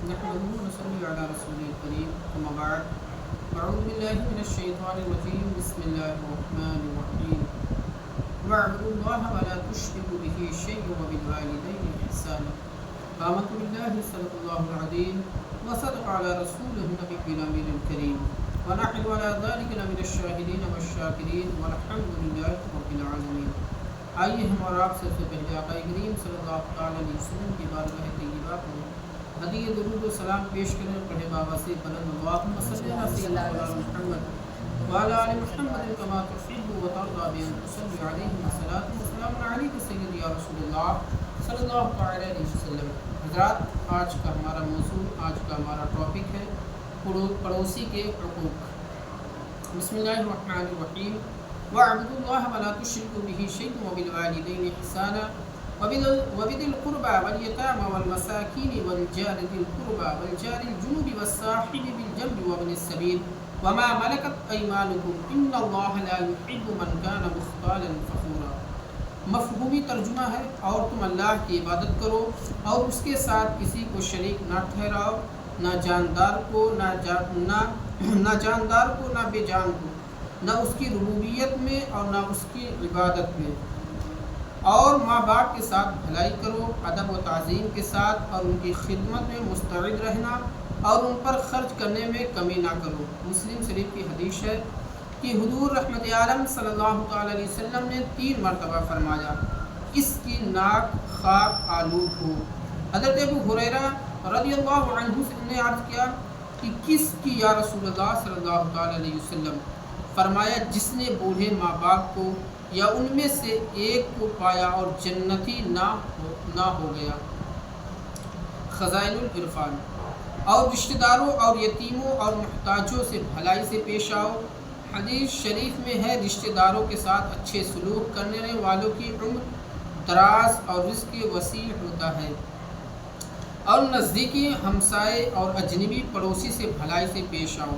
نحمده ونصلي على رسوله الكريم أما بعد أعوذ بالله من الشيطان الرجيم بسم الله الرحمن الرحيم واعبدوا الله ولا تشركوا به شيئا وبالوالدين إحسانا آمنت بالله صدق الله العظيم وصدق على رسوله النبي الكريم ونحن على ذلك لمن الشاهدين والشاكرين والحمد لله رب العالمين۔ آئیے ہم اور آپ سے پہلے آقا کریم صلی اللہ علیہ وسلم کی بارگاہ طیبہ میں ہدیہ درود و سلام پیش کریں۔ پڑھے بابا سے بلند اللہم صلی علی سیدنا محمد وعلی آل محمد کما تحب وترضى بأن تصلي عليه الصلاة والسلام عليك سيدي یا رسول اللہ صلی اللہ علیہ وسلم۔ حضرات، آج کا ہمارا موضوع، آج کا ہمارا ٹاپک ہے پڑوسی کے حقوق۔ بسم اللہ الرحمن الرحیم۔ وَاعْبُدُوا اللَّهَ وَلَا تُشْرِكُوا بِهِ شَيْئًا وَبِالْوَالِدَيْنِ إِحْسَانًا وَبِذِي الْقُرْبَى وَالْيَتَامَى وَالْمَسَاكِينِ وَالْجَارِ ذِي الْقُرْبَى وَالْجَارِ الْجُنُبِ وَالصَّاحِبِ بِالْجَنبِ وَابْنِ السَّبِيلِ وَمَا مَلَكَتْ أَيْمَانُكُمْ إِنَّ اللَّهَ لَا يُحِبُّ مَنْ كَانَ مُخْتَالًا فَخُورًا۔ مفہومی ترجمہ ہے، اور تم اللہ کی عبادت کرو اور اس کے ساتھ کسی کو شریک نہ ٹھہراؤ، نہ جاندار کو نہ بے جان کو، نہ اس کی ربوبیت میں اور نہ اس کی عبادت میں، اور ماں باپ کے ساتھ بھلائی کرو، ادب و تعظیم کے ساتھ، اور ان کی خدمت میں مستعد رہنا اور ان پر خرچ کرنے میں کمی نہ کرو۔ مسلم شریف کی حدیث ہے کہ حضور رحمت عالم صلی اللہ تعالی علیہ وسلم نے 3 مرتبہ فرمایا، اس کی ناک خاک آلود ہو۔ حضرت ابو ہریرہ رضی اللہ عنہ نے عرض کیا کہ کس کی یا رسول اللہ صلی اللہ تعالی علیہ وسلم؟ فرمایا، جس نے بوڑھے ماں باپ کو یا ان میں سے ایک کو پایا اور جنتی نہ ہو گیا۔ خزائن العرفان۔ اور رشتہ داروں اور یتیموں اور محتاجوں سے بھلائی سے پیش آؤ۔ حدیث شریف میں ہے، رشتہ داروں کے ساتھ اچھے سلوک کرنے والوں کی عمر دراز اور رزق وسیع ہوتا ہے، اور نزدیکی ہمسائے اور اجنبی پڑوسی سے بھلائی سے پیش آؤ۔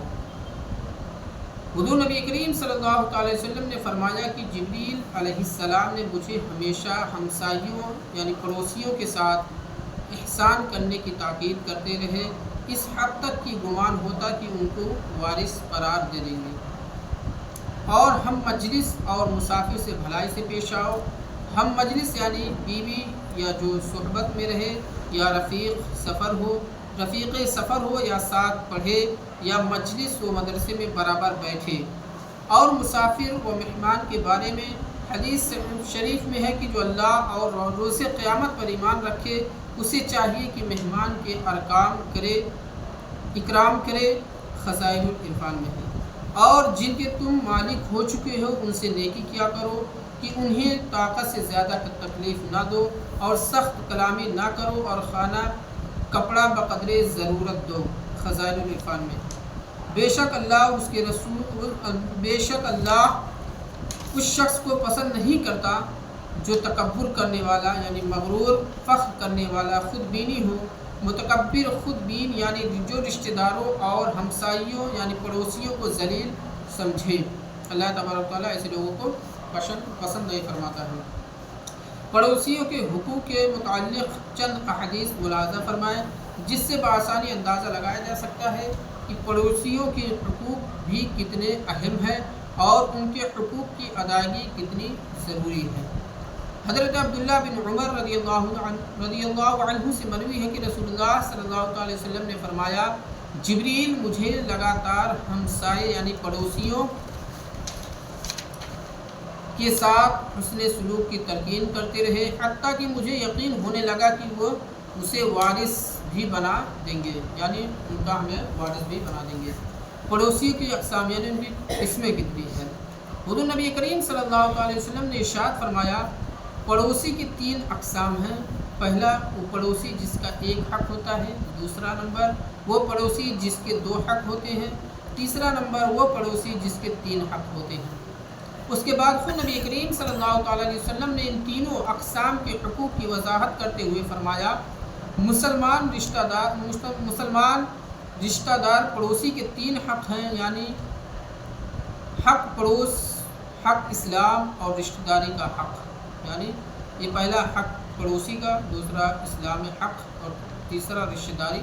حضور نبی کریم صلی اللہ تعالی وسلم نے فرمایا کہ جبریل علیہ السلام نے مجھے ہمیشہ ہمسائیوں یعنی پڑوسیوں کے ساتھ احسان کرنے کی تاکید کرتے رہے، اس حد تک کہ گمان ہوتا کہ ان کو وارث قرار دے دیں گے۔ اور ہم مجلس اور مسافر سے بھلائی سے پیش آؤ۔ ہم مجلس یعنی بیوی یا جو صحبت میں رہے، یا رفیق سفر ہو یا ساتھ پڑھے یا مجلس و مدرسے میں برابر بیٹھے۔ اور مسافر و مہمان کے بارے میں حدیث شریف میں ہے کہ جو اللہ اور روز قیامت پر ایمان رکھے، اسے چاہیے کہ مہمان کے اکرام کرے۔ خزائن العرفان میں ہے۔ اور جن کے تم مالک ہو چکے ہو ان سے نیکی کیا کرو کہ انہیں طاقت سے زیادہ تکلیف نہ دو، اور سخت کلامی نہ کرو، اور خانہ کپڑا بقدر ضرورت دو۔ خزائن العرفان میں بے شک اللہ اس شخص کو پسند نہیں کرتا جو تکبر کرنے والا یعنی مغرور، فخر کرنے والا، خود بینی ہو۔ متکبر خود بین یعنی جو رشتہ داروں اور ہمسائیوں یعنی پڑوسیوں کو ذلیل سمجھے۔ اللہ تبارک و تعالیٰ ایسے لوگوں کو پسند نہیں فرماتا ہے۔ پڑوسیوں کے حقوق کے متعلق چند احادیث ملاحظہ فرمائیں، جس سے بآسانی اندازہ لگایا جا سکتا ہے کہ پڑوسیوں کے حقوق بھی کتنے اہم ہیں اور ان کے حقوق کی ادائیگی کتنی ضروری ہے۔ حضرت عبداللہ بن عمر رضی اللہ عنہ سے مروی ہے کہ رسول اللہ صلی اللہ علیہ وسلم نے فرمایا، جبریل مجھے لگاتار ہمسائے یعنی پڑوسیوں کے ساتھ حسن سلوک کی تلقین کرتے رہے، حتیٰ کہ مجھے یقین ہونے لگا کہ وہ اسے وارث بھی بنا دیں گے، یعنی ان کا ہمیں وارث بھی بنا دیں گے۔ پڑوسیوں کی اقسام یعنی ان کی قسمیں کتنی ہیں؟ حضور نبی کریم صلی اللہ علیہ وسلم نے ارشاد فرمایا، پڑوسی کی 3 اقسام ہیں۔ پہلا وہ پڑوسی جس کا 1 حق ہوتا ہے، دوسرا نمبر وہ پڑوسی جس کے 2 حق ہوتے ہیں، تیسرا نمبر وہ پڑوسی جس کے 3 حق ہوتے ہیں۔ اس کے بعد خود نبی کریم صلی اللہ تعالی علیہ وسلم نے ان تینوں اقسام کے حقوق کی وضاحت کرتے ہوئے فرمایا، مسلمان رشتہ دار پڑوسی کے 3 حق ہیں، یعنی حق پڑوس، حق اسلام اور رشتہ داری کا حق۔ یعنی یہ پہلا حق پڑوسی کا، دوسرا اسلام حق اور تیسرا رشتہ داری